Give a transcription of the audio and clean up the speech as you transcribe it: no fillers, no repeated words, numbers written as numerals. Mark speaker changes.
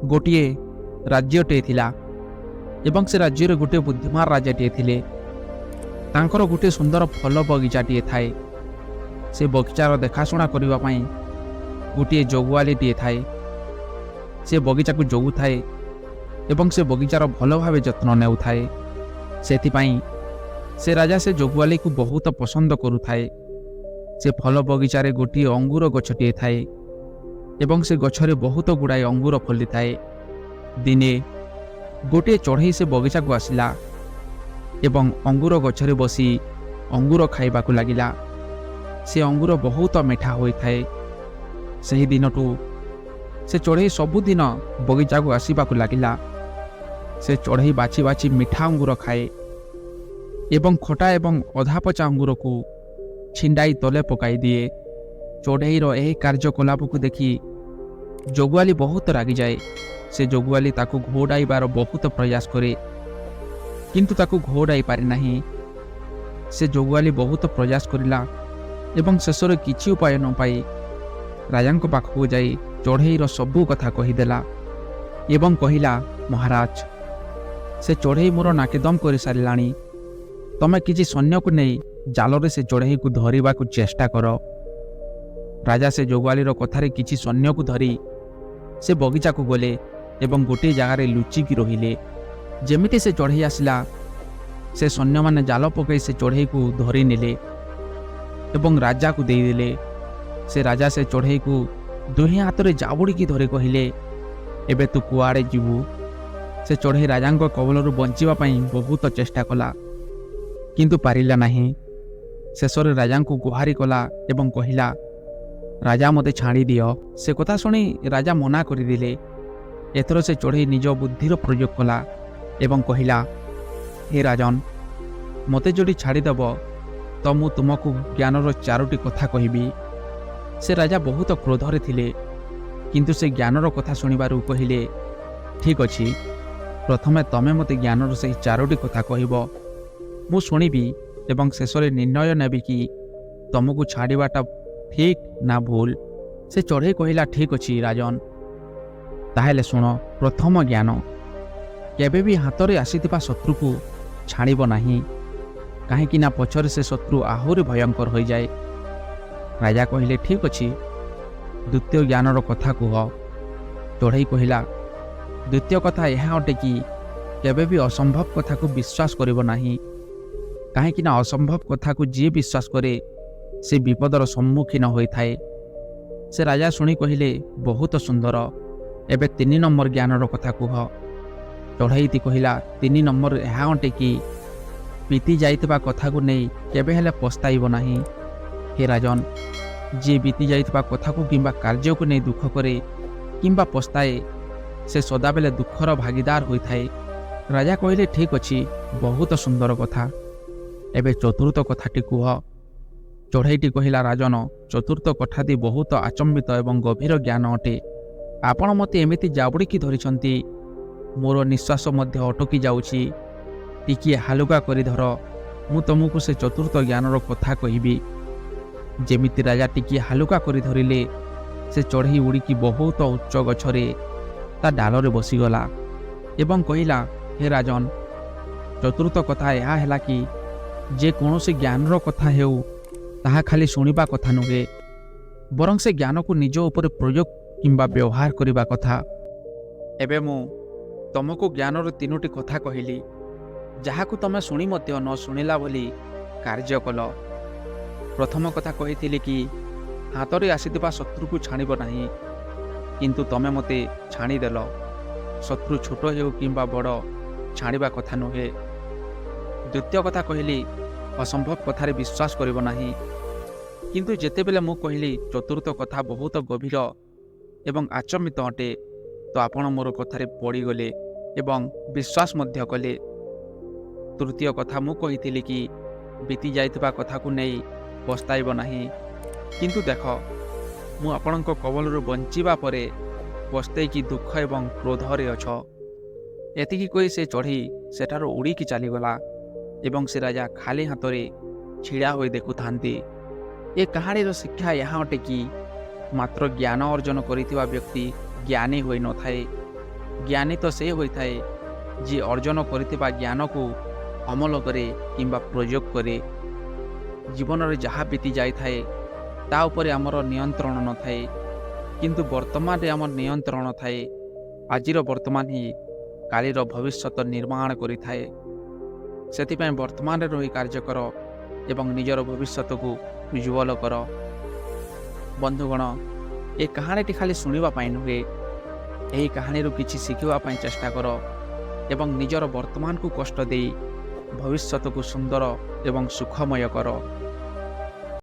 Speaker 1: ଗୋଟିଏ ରାଜ୍ୟଟିଏ ଥିଲା ଏବଂ ସେ ରାଜ୍ୟରେ ଗୋଟିଏ ବୁଦ୍ଧିମାନ ରାଜାଟିଏ ଥିଲେ। ତାଙ୍କର ଗୋଟିଏ ସୁନ୍ଦର ଫଳ ବଗିଚାଟିଏ ଥାଏ। ସେ ବଗିଚାର ଦେଖାଶୁଣା କରିବା ପାଇଁ ଗୋଟିଏ ଜଗୁଆଳିଟିଏ ଥାଏ। ସେ ବଗିଚାକୁ ଜଗୁଥାଏ ଏବଂ ସେ ବଗିଚାର ଭଲ ଭାବେ ଯତ୍ନ ନେଉଥାଏ। ସେଥିପାଇଁ ସେ ରାଜା ସେ ଜଗୁଆଳିକୁ ବହୁତ ପସନ୍ଦ କରୁଥାଏ। ସେ ଫଳ ବଗିଚାରେ ଗୋଟିଏ ଅଙ୍ଗୁର ଗଛଟିଏ ଥାଏ ଏବଂ ସେ ଗଛରେ ବହୁତ ଗୁଡ଼ାଏ ଅଙ୍ଗୁର ଫଳିଥାଏ। ଦିନେ ଗୋଟିଏ ଚଢ଼େଇ ସେ ବଗିଚାକୁ ଆସିଲା ଏବଂ ଅଙ୍ଗୁର ଗଛରେ ବସି ଅଙ୍ଗୁର ଖାଇବାକୁ ଲାଗିଲା। ସେ ଅଙ୍ଗୁର ବହୁତ ମିଠା ହୋଇଥାଏ। ସେହି ଦିନଠୁ ସେ ଚଢ଼େଇ ସବୁଦିନ ବଗିଚାକୁ ଆସିବାକୁ ଲାଗିଲା। ସେ ଚଢ଼େଇ ବାଛି ବାଛି ମିଠା ଅଙ୍ଗୁର ଖାଏ ଏବଂ ଖଟା ଏବଂ ଅଧାପଚା ଅଙ୍ଗୁରକୁ ଛିଣ୍ଡାଇ ତଳେ ପକାଇ ଦିଏ। ଚଢ଼େଇର ଏହି କାର୍ଯ୍ୟକଳାପକୁ ଦେଖି ଜଗୁଆଳି ବହୁତ ରାଗିଯାଏ। ସେ ଜଗୁଆଳି ତାକୁ ଘଉଡ଼ାଇବାର ବହୁତ ପ୍ରୟାସ କରେ, କିନ୍ତୁ ତାକୁ ଘଉଡ଼ାଇ ପାରେ ନାହିଁ। ସେ ଜଗୁଆଳି ବହୁତ ପ୍ରୟାସ କରିଲା ଏବଂ ଶେଷରେ କିଛି ଉପାୟ ନ ପାଇ ରାଜାଙ୍କ ପାଖକୁ ଯାଇ ଚଢ଼େଇର ସବୁ କଥା କହିଦେଲା ଏବଂ କହିଲା, ମହାରାଜ, ସେ ଚଢ଼େଇ ମୋର ନାକେଦମ କରିସାରିଲାଣି। ତମେ କିଛି ସୈନ୍ୟକୁ ନେଇ ଜାଲରେ ସେ ଚଢ଼େଇକୁ ଧରିବାକୁ ଚେଷ୍ଟା କର। ରାଜା ସେ ଜଗୁଆଳିର କଥାରେ କିଛି ସୈନ୍ୟକୁ ଧରି ସେ ବଗିଚାକୁ ଗଲେ ଏବଂ ଗୋଟିଏ ଜାଗାରେ ଲୁଚିକି ରହିଲେ। ଯେମିତି ସେ ଚଢ଼େଇ ଆସିଲା, ସେ ସୈନ୍ୟମାନେ ଜାଲ ପକାଇ ସେ ଚଢ଼େଇକୁ ଧରି ନେଲେ ଏବଂ ରାଜାକୁ ଦେଇଦେଲେ। ସେ ରାଜା ସେ ଚଢ଼େଇକୁ ଦୁହେଁ ହାତରେ ଜାବୁଡ଼ିକି ଧରି କହିଲେ, ଏବେ ତୁ କୁଆଡ଼େ ଯିବୁ? ସେ ଚଢ଼େଇ ରାଜାଙ୍କ କବଳରୁ ବଞ୍ଚିବା ପାଇଁ ବହୁତ ଚେଷ୍ଟା କଲା, କିନ୍ତୁ ପାରିଲା ନାହିଁ। ଶେଷରେ ରାଜାଙ୍କୁ ଗୁହାରି କଲା ଏବଂ କହିଲା, ରାଜା ମୋତେ ଛାଡ଼ିଦିଅ। ସେ କଥା ଶୁଣି ରାଜା ମନା କରିଦେଲେ। ଏଥର ସେ ଚଢ଼େଇ ନିଜ ବୁଦ୍ଧିର ପ୍ରୟୋଗ କଲା ଏବଂ କହିଲା, ହେ ରାଜନ, ମୋତେ ଯଦି ଛାଡ଼ିଦେବ ତ ମୁଁ ତୁମକୁ ଜ୍ଞାନର 4ଟି କଥା କହିବି। ସେ ରାଜା ବହୁତ କ୍ରୋଧରେ ଥିଲେ, କିନ୍ତୁ ସେ ଜ୍ଞାନର କଥା ଶୁଣିବାରୁ କହିଲେ, ଠିକ୍ ଅଛି, ପ୍ରଥମେ ତମେ ମୋତେ ଜ୍ଞାନର ସେହି 4ଟି କଥା କହିବ। ମୁଁ ଶୁଣିବି ଏବଂ ଶେଷରେ ନିର୍ଣ୍ଣୟ ନେବି କି ତମକୁ ଛାଡ଼ିବାଟା ଠିକ୍ ନା ଭୁଲ। ସେ ଚଢ଼େଇ କହିଲା, ଠିକ୍ ଅଛି ରାଜନ, ତାହେଲେ ଶୁଣ। ପ୍ରଥମ ଜ୍ଞାନ, କେବେ ବି ହାତରେ ଆସିଥିବା ଶତ୍ରୁକୁ ଛାଡ଼ିବ ନାହିଁ, କାହିଁକି ନା ପଛରେ ସେ ଶତ୍ରୁ ଆହୁରି ଭୟଙ୍କର ହୋଇଯାଏ। ରାଜା କହିଲେ, ଠିକ୍ ଅଛି, ଦ୍ୱିତୀୟ ଜ୍ଞାନର କଥା କୁହ। ଚଢ଼େଇ କହିଲା, ଦ୍ୱିତୀୟ କଥା ଏହା ଅଟେ କି କେବେ ବି ଅସମ୍ଭବ କଥାକୁ ବିଶ୍ୱାସ କରିବ ନାହିଁ, କାହିଁକି ନା ଅସମ୍ଭବ କଥାକୁ ଯିଏ ବିଶ୍ୱାସ କରେ ସେ ବିପଦର ସମ୍ମୁଖୀନ ହୋଇଥାଏ। ସେ ରାଜା ଶୁଣି କହିଲେ, ବହୁତ ସୁନ୍ଦର, ଏବେ 3 ନମ୍ବର ଜ୍ଞାନର କଥା କୁହ। ଚଢ଼େଇଟି କହିଲା, 3 ନମ୍ବର ଏହା ଅଟେ କି ବିତି ଯାଇଥିବା କଥାକୁ ନେଇ କେବେ ହେଲେ ପସ୍ତାଇବ ନାହିଁ। ହେ ରାଜନ, ଯିଏ ବିତି ଯାଇଥିବା କଥାକୁ କିମ୍ବା କାର୍ଯ୍ୟକୁ ନେଇ ଦୁଃଖ କରେ କିମ୍ବା ପସ୍ତାଏ, ସେ ସଦାବେଳେ ଦୁଃଖର ଭାଗିଦାର ହୋଇଥାଏ। ରାଜା କହିଲେ, ଠିକ୍ ଅଛି, ବହୁତ ସୁନ୍ଦର କଥା, ଏବେ 4ର୍ଥ କଥାଟି କୁହ। ଚଢ଼େଇଟି କହିଲା, ରାଜନ, 4ର୍ଥ କଥାଟି ବହୁତ ଆଚମ୍ବିତ ଏବଂ ଗଭୀର ଜ୍ଞାନ ଅଟେ। ଆପଣ ମୋତେ ଏମିତି ଜାବୁଡ଼ିକି ଧରିଛନ୍ତି, ମୋର ନିଶ୍ୱାସ ମଧ୍ୟ ଅଟକି ଯାଉଛି। ଟିକିଏ ହାଲୁକା କରି ଧର, ମୁଁ ତୁମକୁ ସେ 4ର୍ଥ ଜ୍ଞାନର କଥା କହିବି। ଯେମିତି ରାଜା ଟିକିଏ ହାଲୁକା କରି ଧରିଲେ, ସେ ଚଢ଼େଇ ଉଡ଼ିକି ବହୁତ ଉଚ୍ଚ ଗଛରେ ତା ଡାଲରେ ବସିଗଲା ଏବଂ କହିଲା, ହେ ରାଜନ, 4ର୍ଥ କଥା ଏହା ହେଲା କି ଯେକୌଣସି ଜ୍ଞାନର କଥା ହେଉ ତାହା ଖାଲି ଶୁଣିବା କଥା ନୁହେଁ, ବରଂ ସେ ଜ୍ଞାନକୁ ନିଜ ଉପରେ ପ୍ରୟୋଗ କିମ୍ବା ବ୍ୟବହାର କରିବା କଥା। ଏବେ ମୁଁ ତମକୁ ଜ୍ଞାନର 3ଟି କଥା କହିଲି, ଯାହାକୁ ତମେ ଶୁଣି ମଧ୍ୟ ନ ଶୁଣିଲା ଭଳି କାର୍ଯ୍ୟ କଲ। ପ୍ରଥମ କଥା କହିଥିଲି କି ହାତରେ ଆସିଥିବା ଶତ୍ରୁକୁ ଛାଡ଼ିବ ନାହିଁ, କିନ୍ତୁ ତମେ ମୋତେ ଛାଡ଼ିଦେଲ। ଶତ୍ରୁ ଛୋଟ ହେଉ କିମ୍ବା ବଡ଼, ଛାଡ଼ିବା କଥା ନୁହେଁ। ଦ୍ୱିତୀୟ କଥା କହିଲି, ଅସମ୍ଭବ କଥାରେ ବିଶ୍ୱାସ କରିବ ନାହିଁ, କିନ୍ତୁ ଯେତେବେଳେ ମୁଁ କହିଲି 4ର୍ଥ କଥା ବହୁତ ଗଭୀର ଏବଂ ଆଚମ୍ବିତ ଅଟେ, ତ ଆପଣ ମୋର କଥାରେ ପଡ଼ିଗଲେ ଏବଂ ବିଶ୍ୱାସ ମଧ୍ୟ କଲେ। ତୃତୀୟ କଥା ମୁଁ କହିଥିଲି କି ବିତି ଯାଇଥିବା କଥାକୁ ନେଇ ପସ୍ତାଇବ ନାହିଁ, କିନ୍ତୁ ଦେଖ, ମୁଁ ଆପଣଙ୍କ କବଳରୁ ବଞ୍ଚିବା ପରେ ପସ୍ତେଇକି ଦୁଃଖ ଏବଂ କ୍ରୋଧରେ ଅଛ। ଏତିକି କହି ସେ ଚଢ଼େଇ ସେଠାରୁ ଉଡ଼ିକି ଚାଲିଗଲା ଏବଂ ସେ ରାଜା ଖାଲି ହାତରେ ଛିଡ଼ା ହୋଇ ଦେଖୁଥାନ୍ତି। ଏ କାହାଣୀର ଶିକ୍ଷା ଏହା ଅଟେ କି ମାତ୍ର ଜ୍ଞାନ ଅର୍ଜନ କରିଥିବା ବ୍ୟକ୍ତି ଜ୍ଞାନୀ ହୋଇନଥାଏ, ଜ୍ଞାନୀ ତ ସେ ହୋଇଥାଏ ଯିଏ ଅର୍ଜନ କରିଥିବା ଜ୍ଞାନକୁ ଅମଲ କରେ କିମ୍ବା ପ୍ରୟୋଗ କରେ। ଜୀବନରେ ଯାହା ବିତି ଯାଇଥାଏ ତା ଉପରେ ଆମର ନିୟନ୍ତ୍ରଣ ନଥାଏ, କିନ୍ତୁ ବର୍ତ୍ତମାନରେ ଆମର ନିୟନ୍ତ୍ରଣ ଥାଏ। ଆଜିର ବର୍ତ୍ତମାନ ହିଁ କାଲିର ଭବିଷ୍ୟତ ନିର୍ମାଣ କରିଥାଏ। ସେଥିପାଇଁ ବର୍ତ୍ତମାନରେ ରହି କାର୍ଯ୍ୟ କର ଏବଂ ନିଜର ଭବିଷ୍ୟତକୁ ଉଜ୍ଜ୍ୱଳ କର। ବନ୍ଧୁଗଣ, ଏ କାହାଣୀଟି ଖାଲି ଶୁଣିବା ପାଇଁ ନୁହେଁ, ଏହି କାହାଣୀରୁ କିଛି ଶିଖିବା ପାଇଁ ଚେଷ୍ଟା କର ଏବଂ ନିଜର ବର୍ତ୍ତମାନକୁ କଷ୍ଟ ଦେଇ ଭବିଷ୍ୟତକୁ ସୁନ୍ଦର ଏବଂ ସୁଖମୟ କର।